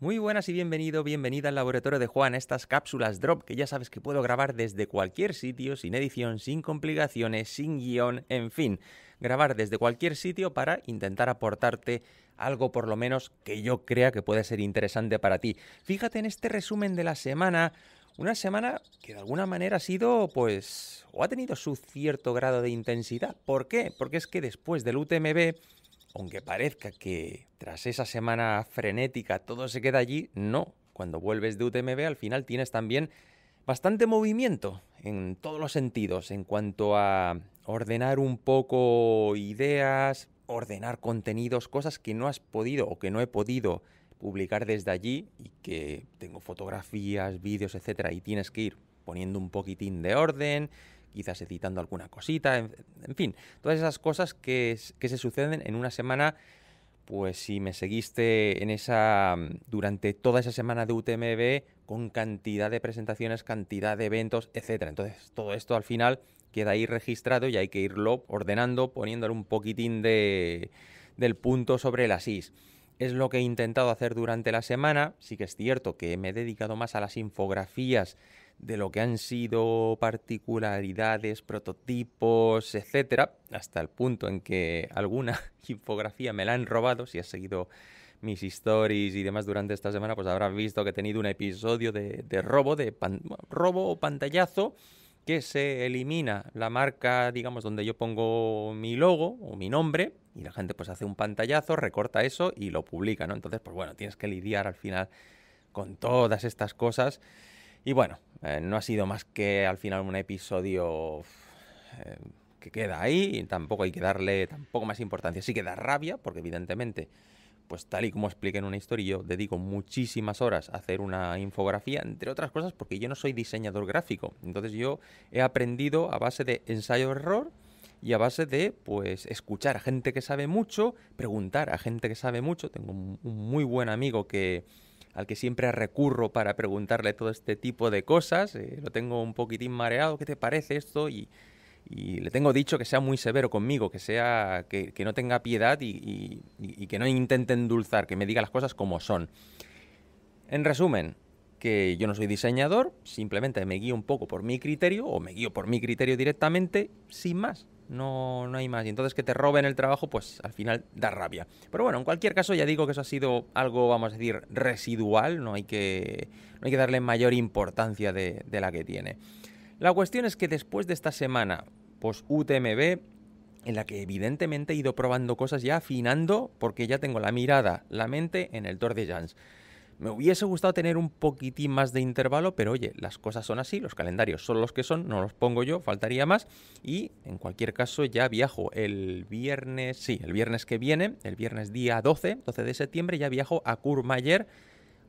Muy buenas y bienvenida al laboratorio de Juan, estas cápsulas Drop que ya sabes que puedo grabar desde cualquier sitio, sin edición, sin complicaciones, sin guión, en fin, grabar desde cualquier sitio para intentar aportarte algo por lo menos que yo crea que puede ser interesante para ti. Fíjate en este resumen de la semana, una semana que de alguna manera ha sido, pues, o ha tenido su cierto grado de intensidad. ¿Por qué? Porque es que después del UTMB, aunque parezca que tras esa semana frenética todo se queda allí, no. Cuando vuelves de UTMB al final tienes también bastante movimiento en todos los sentidos, en cuanto a ordenar un poco ideas, ordenar contenidos, cosas que no has podido o que no he podido publicar desde allí y que tengo fotografías, vídeos, etcétera, y tienes que ir poniendo un poquitín de orden, quizás editando alguna cosita, en fin, todas esas cosas que se suceden en una semana. Pues si me seguiste en durante toda esa semana de UTMB, con cantidad de presentaciones, cantidad de eventos, etcétera. Entonces, todo esto al final queda ahí registrado y hay que irlo ordenando, poniéndole un poquitín del punto sobre las is. Es lo que he intentado hacer durante la semana. Sí que es cierto que me he dedicado más a las infografías de lo que han sido particularidades, prototipos, etcétera, hasta el punto en que alguna infografía me la han robado. Si has seguido mis stories y demás durante esta semana, pues habrás visto que he tenido un episodio de robo, robo o pantallazo, que se elimina la marca, digamos, donde yo pongo mi logo o mi nombre, y la gente pues hace un pantallazo, recorta eso y lo publica, ¿no? Entonces, pues bueno, tienes que lidiar al final con todas estas cosas. Y bueno, no ha sido más que al final un episodio que queda ahí y tampoco hay que darle tampoco más importancia. Sí que da rabia, porque evidentemente, pues tal y como expliqué en una historia, yo dedico muchísimas horas a hacer una infografía, entre otras cosas porque yo no soy diseñador gráfico. Entonces yo he aprendido a base de ensayo-error y a base de, pues, escuchar a gente que sabe mucho, preguntar a gente que sabe mucho. Tengo un muy buen amigo al que siempre recurro para preguntarle todo este tipo de cosas. Lo tengo un poquitín mareado, ¿qué te parece esto? Y le tengo dicho que sea muy severo conmigo, que no tenga piedad y que no intente endulzar, que me diga las cosas como son. En resumen, que yo no soy diseñador, simplemente me guío un poco por mi criterio, o me guío por mi criterio directamente, sin más. No hay más. Y entonces que te roben el trabajo, pues al final da rabia. Pero bueno, en cualquier caso ya digo que eso ha sido algo, vamos a decir, residual. No hay que darle mayor importancia de la que tiene. La cuestión es que después de esta semana post UTMB, en la que evidentemente he ido probando cosas, ya afinando, porque ya tengo la mirada, la mente en el Tour de Jans. Me hubiese gustado tener un poquitín más de intervalo, pero oye, las cosas son así, los calendarios son los que son, no los pongo yo, faltaría más. Y en cualquier caso ya viajo el viernes que viene, el viernes día 12 de septiembre, ya viajo a Courmayeur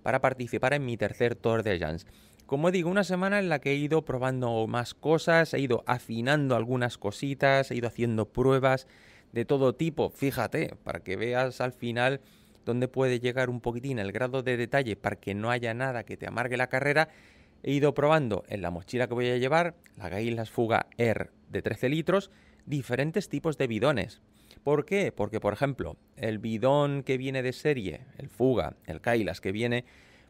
para participar en mi tercer Tour de Jans. Como digo, una semana en la que he ido probando más cosas, he ido afinando algunas cositas, he ido haciendo pruebas de todo tipo. Fíjate, para que veas al final dónde puede llegar un poquitín el grado de detalle para que no haya nada que te amargue la carrera. He ido probando en la mochila que voy a llevar, la Kailas Fuga Air de 13 litros, diferentes tipos de bidones. ¿Por qué? Porque, por ejemplo, el bidón que viene de serie, el Fuga, el Kailas que viene,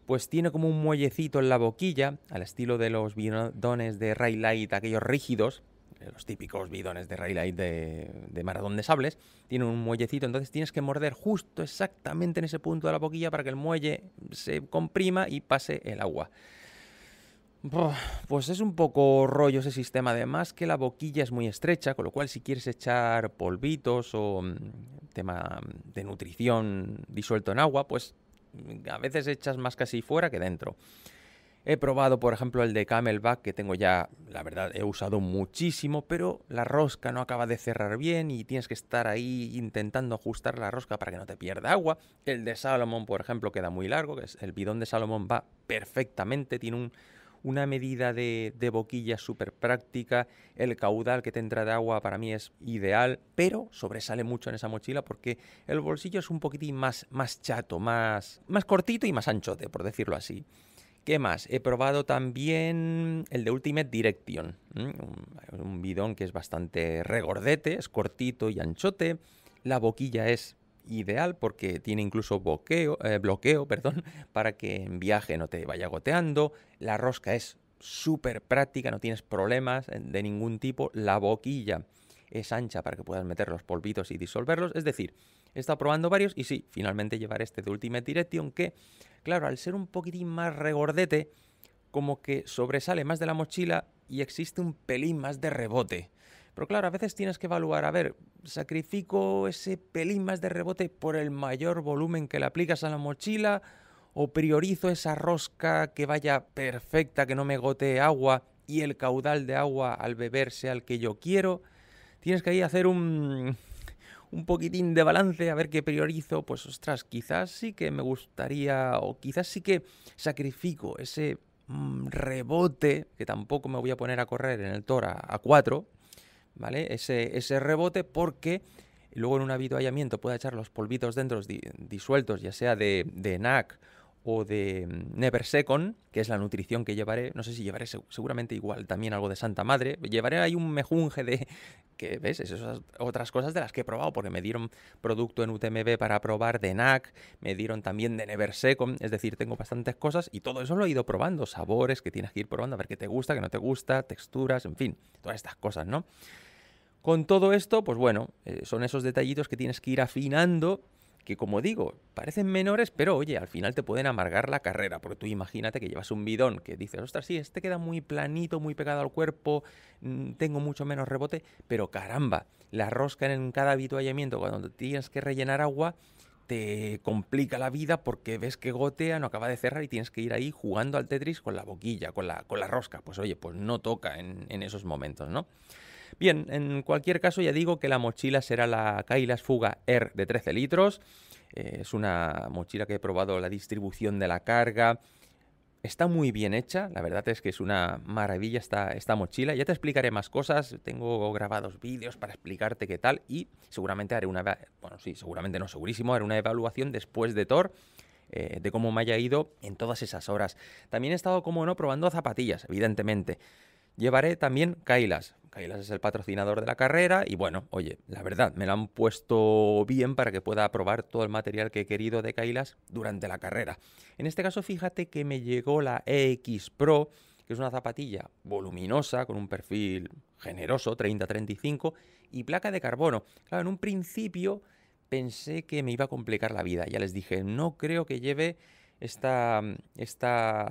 pues tiene como un muellecito en la boquilla, al estilo de los bidones de Raylight, aquellos rígidos, los típicos bidones de Raylight de maratón de sables, tienen un muellecito, entonces tienes que morder justo exactamente en ese punto de la boquilla para que el muelle se comprima y pase el agua. Pues es un poco rollo ese sistema, además que la boquilla es muy estrecha, con lo cual si quieres echar polvitos o tema de nutrición disuelto en agua, pues a veces echas más casi fuera que dentro. He probado, por ejemplo, el de Camelback, que tengo ya, la verdad, he usado muchísimo, pero la rosca no acaba de cerrar bien y tienes que estar ahí intentando ajustar la rosca para que no te pierda agua. El de Salomon, por ejemplo, queda muy largo, que es el bidón de Salomon va perfectamente, tiene una medida de boquilla súper práctica, el caudal que te entra de agua para mí es ideal, pero sobresale mucho en esa mochila porque el bolsillo es un poquitín más chato, más cortito y más anchote, por decirlo así. ¿Qué más? He probado también el de Ultimate Direction, un bidón que es bastante regordete, es cortito y anchote, la boquilla es ideal porque tiene incluso bloqueo, perdón, para que en viaje no te vaya goteando. La rosca es súper práctica, no tienes problemas de ningún tipo. La boquilla es ancha para que puedas meter los polvitos y disolverlos. Es decir, he estado probando varios y sí, finalmente llevaré este de Ultimate Direction que, claro, al ser un poquitín más regordete, como que sobresale más de la mochila y existe un pelín más de rebote. Pero claro, a veces tienes que evaluar, a ver, ¿sacrifico ese pelín más de rebote por el mayor volumen que le aplicas a la mochila? ¿O priorizo esa rosca que vaya perfecta, que no me gotee agua y el caudal de agua al beber sea el que yo quiero? Tienes que ahí hacer un poquitín de balance, a ver qué priorizo. Pues ostras, quizás sí que me gustaría, o quizás sí que sacrifico ese rebote, que tampoco me voy a poner a correr en el Thor a 4, ¿vale? Ese rebote, porque luego en un avituallamiento pueda echar los polvitos dentro disueltos, ya sea de NAC o de Never Second, que es la nutrición que llevaré. No sé si llevaré seguramente igual también algo de Santa Madre. Llevaré ahí un mejunje de... que ves, esas otras cosas de las que he probado, porque me dieron producto en UTMB para probar de NAC, me dieron también de Never Second, es decir, tengo bastantes cosas y todo eso lo he ido probando, sabores que tienes que ir probando, a ver qué te gusta, qué no te gusta, texturas, en fin, todas estas cosas, ¿no? Con todo esto, pues bueno, son esos detallitos que tienes que ir afinando, que como digo, parecen menores, pero oye, al final te pueden amargar la carrera, porque tú imagínate que llevas un bidón que dices, ostras, sí, este queda muy planito, muy pegado al cuerpo, tengo mucho menos rebote, pero caramba, la rosca en cada avituallamiento, cuando tienes que rellenar agua, te complica la vida porque ves que gotea, no acaba de cerrar y tienes que ir ahí jugando al Tetris con la boquilla, con la rosca. Pues oye, pues no toca en esos momentos, ¿no? Bien, en cualquier caso ya digo que la mochila será la Kailas Fuga Air de 13 litros. Es una mochila que he probado la distribución de la carga. Está muy bien hecha, la verdad es que es una maravilla esta mochila. Ya te explicaré más cosas, tengo grabados vídeos para explicarte qué tal y seguramente haré seguramente no, segurísimo, haré una evaluación después de Thor. De cómo me haya ido en todas esas horas. También he estado, como no, probando zapatillas, evidentemente. Llevaré también Kailas. Kailas es el patrocinador de la carrera y bueno, oye, la verdad, me la han puesto bien para que pueda probar todo el material que he querido de Kailas durante la carrera. En este caso, fíjate que me llegó la EX Pro, que es una zapatilla voluminosa, con un perfil generoso, 30-35, y placa de carbono. Claro, en un principio pensé que me iba a complicar la vida. Ya les dije, no creo que lleve esta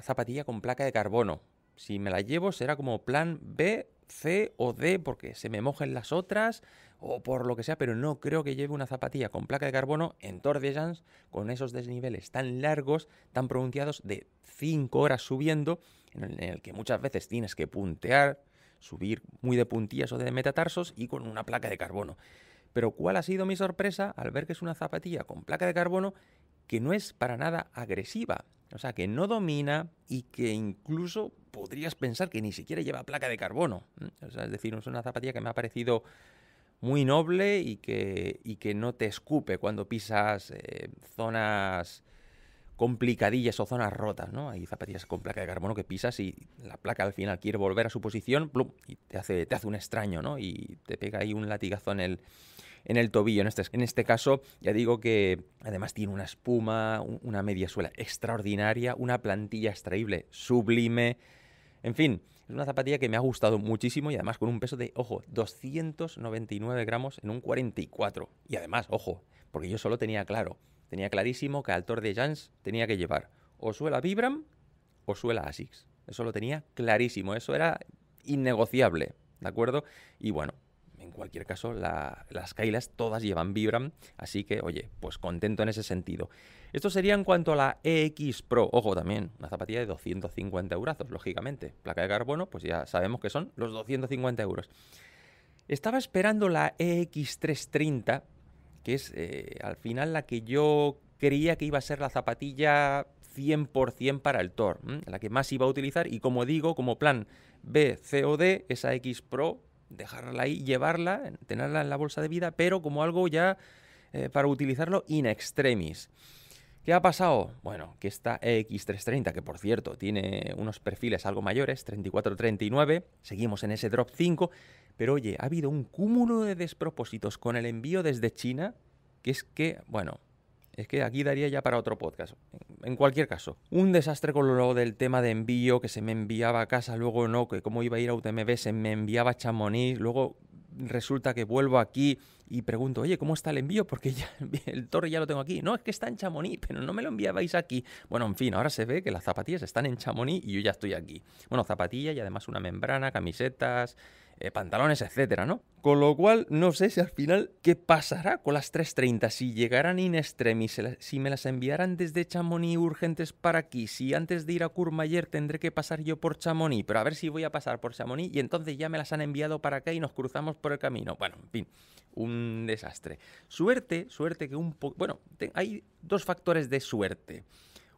zapatilla con placa de carbono. Si me la llevo será como plan B, C o D, porque se me mojen las otras o por lo que sea, pero no creo que lleve una zapatilla con placa de carbono en Tour de France con esos desniveles tan largos, tan pronunciados, de 5 horas subiendo, en el que muchas veces tienes que puntear, subir muy de puntillas o de metatarsos y con una placa de carbono. Pero ¿cuál ha sido mi sorpresa al ver que es una zapatilla con placa de carbono que no es para nada agresiva? O sea, que no domina y que incluso podrías pensar que ni siquiera lleva placa de carbono. O sea, es decir, es una zapatilla que me ha parecido muy noble y que no te escupe cuando pisas zonas complicadillas o zonas rotas, ¿no? Hay zapatillas con placa de carbono que pisas y la placa al final quiere volver a su posición, plum, y te hace un extraño, ¿no? Y te pega ahí un latigazo en el tobillo. En este caso, ya digo que además tiene una espuma, una media suela extraordinaria, una plantilla extraíble sublime. En fin, es una zapatilla que me ha gustado muchísimo y además con un peso de, ojo, 299 gramos en un 44. Y además, ojo, porque yo solo tenía clarísimo que al Tour de France tenía que llevar o suela Vibram o suela Asics. Eso lo tenía clarísimo, eso era innegociable, ¿de acuerdo? Y bueno, en cualquier caso, las Kailas todas llevan Vibram, así que, oye, pues contento en ese sentido. Esto sería en cuanto a la EX Pro. Ojo, también, una zapatilla de 250 euros, lógicamente. Placa de carbono, pues ya sabemos que son los 250 euros. Estaba esperando la EX330, que es al final la que yo creía que iba a ser la zapatilla 100% para el Thor, la que más iba a utilizar, y como digo, como plan B, C o D, esa X Pro, dejarla ahí, llevarla, tenerla en la bolsa de vida, pero como algo ya para utilizarlo in extremis. ¿Qué ha pasado? Bueno, que esta EX330, que por cierto tiene unos perfiles algo mayores, 34-39, seguimos en ese Drop 5, pero oye, ha habido un cúmulo de despropósitos con el envío desde China, que es que, bueno, es que aquí daría ya para otro podcast. En cualquier caso, un desastre con lo del tema de envío, que se me enviaba a casa, luego no, que como iba a ir a UTMB se me enviaba a Chamonix, luego resulta que vuelvo aquí y pregunto, oye, ¿cómo está el envío? Porque ya el Torre ya lo tengo aquí. No, es que está en Chamonix, pero no me lo enviabais aquí. Bueno, en fin, ahora se ve que las zapatillas están en Chamonix y yo ya estoy aquí. Bueno, zapatillas y además una membrana, camisetas, pantalones, etcétera, ¿no? Con lo cual, no sé si al final, ¿qué pasará con las 330? Si llegaran in extremis, si me las enviaran desde Chamonix urgentes para aquí, si antes de ir a Courmayeur tendré que pasar yo por Chamonix, pero a ver si voy a pasar por Chamonix y entonces ya me las han enviado para acá y nos cruzamos por el camino. Bueno, en fin, un desastre. Suerte que un poco... Bueno, hay dos factores de suerte.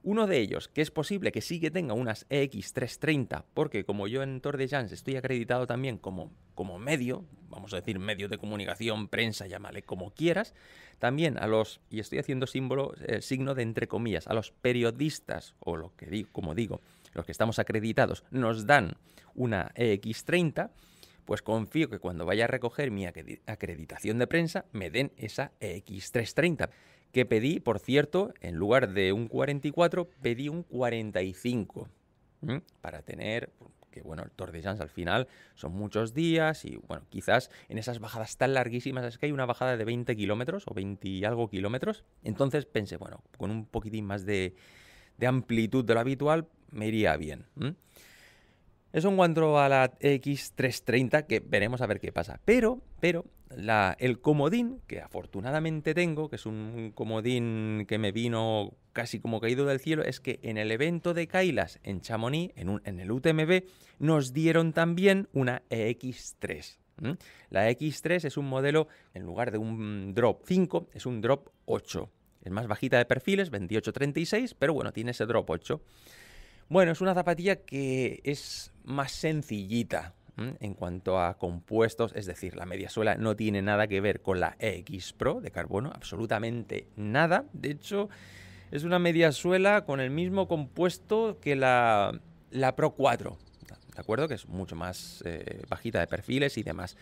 Uno de ellos, que es posible que sí que tenga unas EX330, porque como yo en Tour de France estoy acreditado también como medio, vamos a decir medio de comunicación, prensa, llámale como quieras, también a los, y estoy haciendo signo de entre comillas, a los periodistas, o lo que digo, como digo, los que estamos acreditados, nos dan una EX30, pues confío que cuando vaya a recoger mi acreditación de prensa me den esa EX330. Que pedí, por cierto, en lugar de un 44, pedí un 45, para tener, que bueno, el Tour de France al final son muchos días y bueno, quizás en esas bajadas tan larguísimas, es que hay una bajada de 20 kilómetros o 20 y algo kilómetros, entonces pensé, bueno, con un poquitín más de amplitud de lo habitual me iría bien. Eso en cuanto a la X330, que veremos a ver qué pasa. Pero el comodín, que afortunadamente tengo, que es un comodín que me vino casi como caído del cielo, es que en el evento de Kailas en Chamonix, en el UTMB, nos dieron también una EX3. La X3 es un modelo, en lugar de un drop 5, es un drop 8. Es más bajita de perfiles, 28-36, pero bueno, tiene ese drop 8. Bueno, es una zapatilla que es más sencillita en cuanto a compuestos, es decir, la media suela no tiene nada que ver con la EX Pro de carbono, absolutamente nada. De hecho, es una media suela con el mismo compuesto que la Pro 4, ¿de acuerdo? Que es mucho más bajita de perfiles y demás.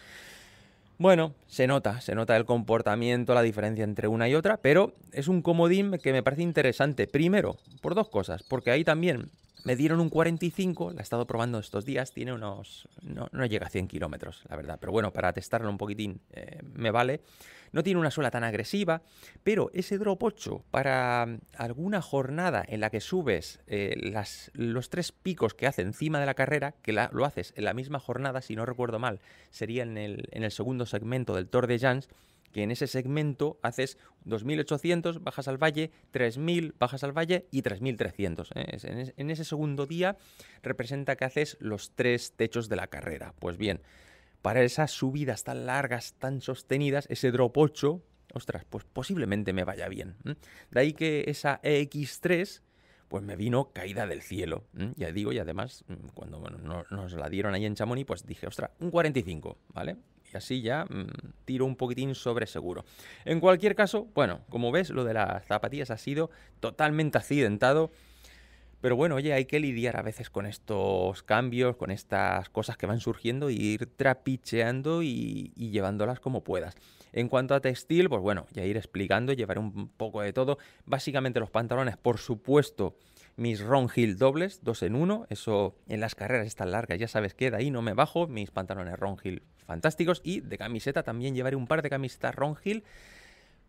Bueno, se nota el comportamiento, la diferencia entre una y otra, pero es un comodín que me parece interesante. Primero, por dos cosas, porque ahí también me dieron un 45, la he estado probando estos días, tiene unos... No llega a 100 kilómetros, la verdad, pero bueno, para testarlo un poquitín me vale. No tiene una suela tan agresiva, pero ese drop 8 para alguna jornada en la que subes los 3 picos que hace encima de la carrera, que lo haces en la misma jornada, si no recuerdo mal, sería en el segundo segmento del Tour de France, que en ese segmento haces 2.800, bajas al valle, 3.000, bajas al valle y 3.300. En ese segundo día representa que haces los 3 techos de la carrera. Pues bien, para esas subidas tan largas, tan sostenidas, ese drop 8, ostras, pues posiblemente me vaya bien. De ahí que esa EX3 pues me vino caída del cielo. Ya digo, y además, cuando nos la dieron ahí en Chamonix, pues dije, ostras, un 45, ¿vale? Y así ya tiro un poquitín sobre seguro. En cualquier caso, bueno, como ves, lo de las zapatillas ha sido totalmente accidentado. Pero bueno, oye, hay que lidiar a veces con estos cambios, con estas cosas que van surgiendo y ir trapicheando y llevándolas como puedas. En cuanto a textil, pues bueno, ya ir explicando, llevaré un poco de todo. Básicamente los pantalones, por supuesto, mis Ron Hill dobles, 2 en 1. Eso en las carreras estas largas, ya sabes que de ahí no me bajo. Mis pantalones Ron Hill fantásticos. Y de camiseta también llevaré un par de camisetas Ron Hill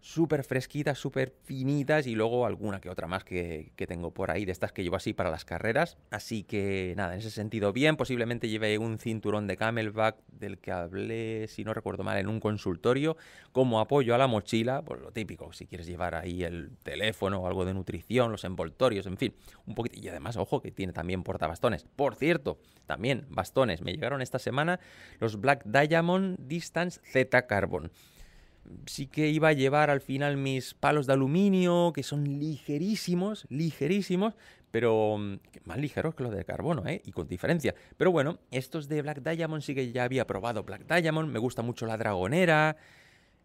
súper fresquitas, súper finitas y luego alguna que otra más que tengo por ahí de estas que llevo así para las carreras. Así que nada, en ese sentido bien, posiblemente lleve un cinturón de Camelback del que hablé, si no recuerdo mal, en un consultorio como apoyo a la mochila, pues lo típico, si quieres llevar ahí el teléfono o algo de nutrición, los envoltorios, en fin, un poquito. Y además, ojo, que tiene también portabastones. Por cierto, también bastones, me llegaron esta semana los Black Diamond Distance Z Carbon. Sí que iba a llevar al final mis palos de aluminio, que son ligerísimos, pero más ligeros que los de carbono, y con diferencia. Pero bueno, estos de Black Diamond sí que ya había probado Black Diamond, me gusta mucho la dragonera,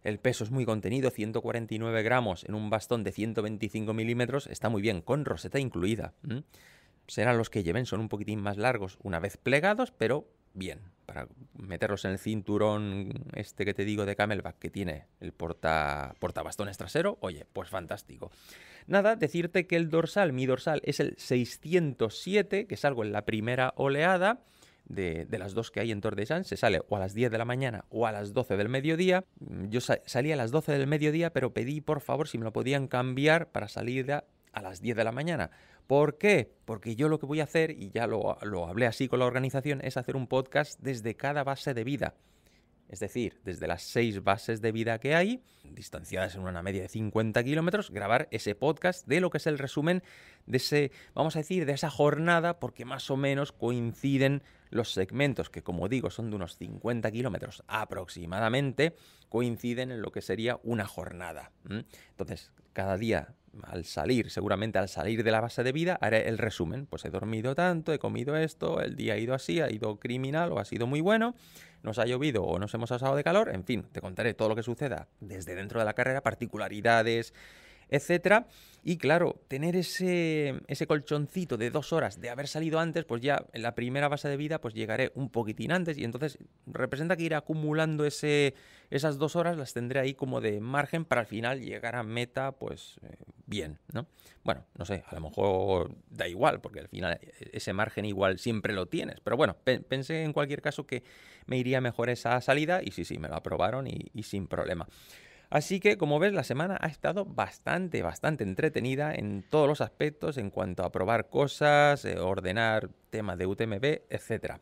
el peso es muy contenido, 149 gramos en un bastón de 125 milímetros, está muy bien, con roseta incluida. Serán los que lleven, son un poquitín más largos una vez plegados, pero bien, para meterlos en el cinturón este que te digo de Camelback, que tiene el portabastones trasero, oye, pues fantástico. Nada, decirte que el dorsal, mi dorsal es el 607, que salgo en la primera oleada de las dos que hay en Tor de Sants. Se sale o a las 10 de la mañana o a las 12 del mediodía. Yo salí a las 12 del mediodía, pero pedí por favor si me lo podían cambiar para salir a las 10 de la mañana. ¿Por qué? Porque yo lo que voy a hacer, y ya lo hablé así con la organización, es hacer un podcast desde cada base de vida. Es decir, desde las 6 bases de vida que hay, distanciadas en una media de 50 kilómetros, grabar ese podcast de lo que es el resumen de ese, vamos a decir, de esa jornada, porque más o menos coinciden los segmentos, que como digo son de unos 50 kilómetros aproximadamente, coinciden en lo que sería una jornada. Entonces, cada día seguramente al salir de la base de vida, haré el resumen. Pues he dormido tanto, he comido esto, el día ha ido así, ha ido criminal o ha sido muy bueno, nos ha llovido o nos hemos asado de calor, en fin, te contaré todo lo que suceda desde dentro de la carrera, particularidades, etcétera. Y claro, tener ese colchoncito de 2 horas de haber salido antes, pues ya en la primera base de vida pues llegaré un poquitín antes y entonces representa que iré acumulando esas 2 horas, las tendré ahí como de margen para al final llegar a meta pues bien, ¿no? Bueno, no sé, a lo mejor da igual porque al final ese margen igual siempre lo tienes, pero bueno, pensé en cualquier caso que me iría mejor esa salida y sí, me lo aprobaron y sin problema. Así que, como ves, la semana ha estado bastante entretenida en todos los aspectos en cuanto a probar cosas, ordenar temas de UTMB, etc.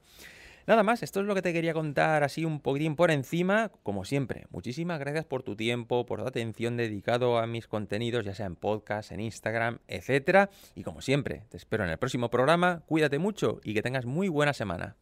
Nada más, esto es lo que te quería contar así un poquitín por encima. Como siempre, muchísimas gracias por tu tiempo, por tu atención dedicado a mis contenidos, ya sea en podcast, en Instagram, etc. Y como siempre, te espero en el próximo programa, cuídate mucho y que tengas muy buena semana.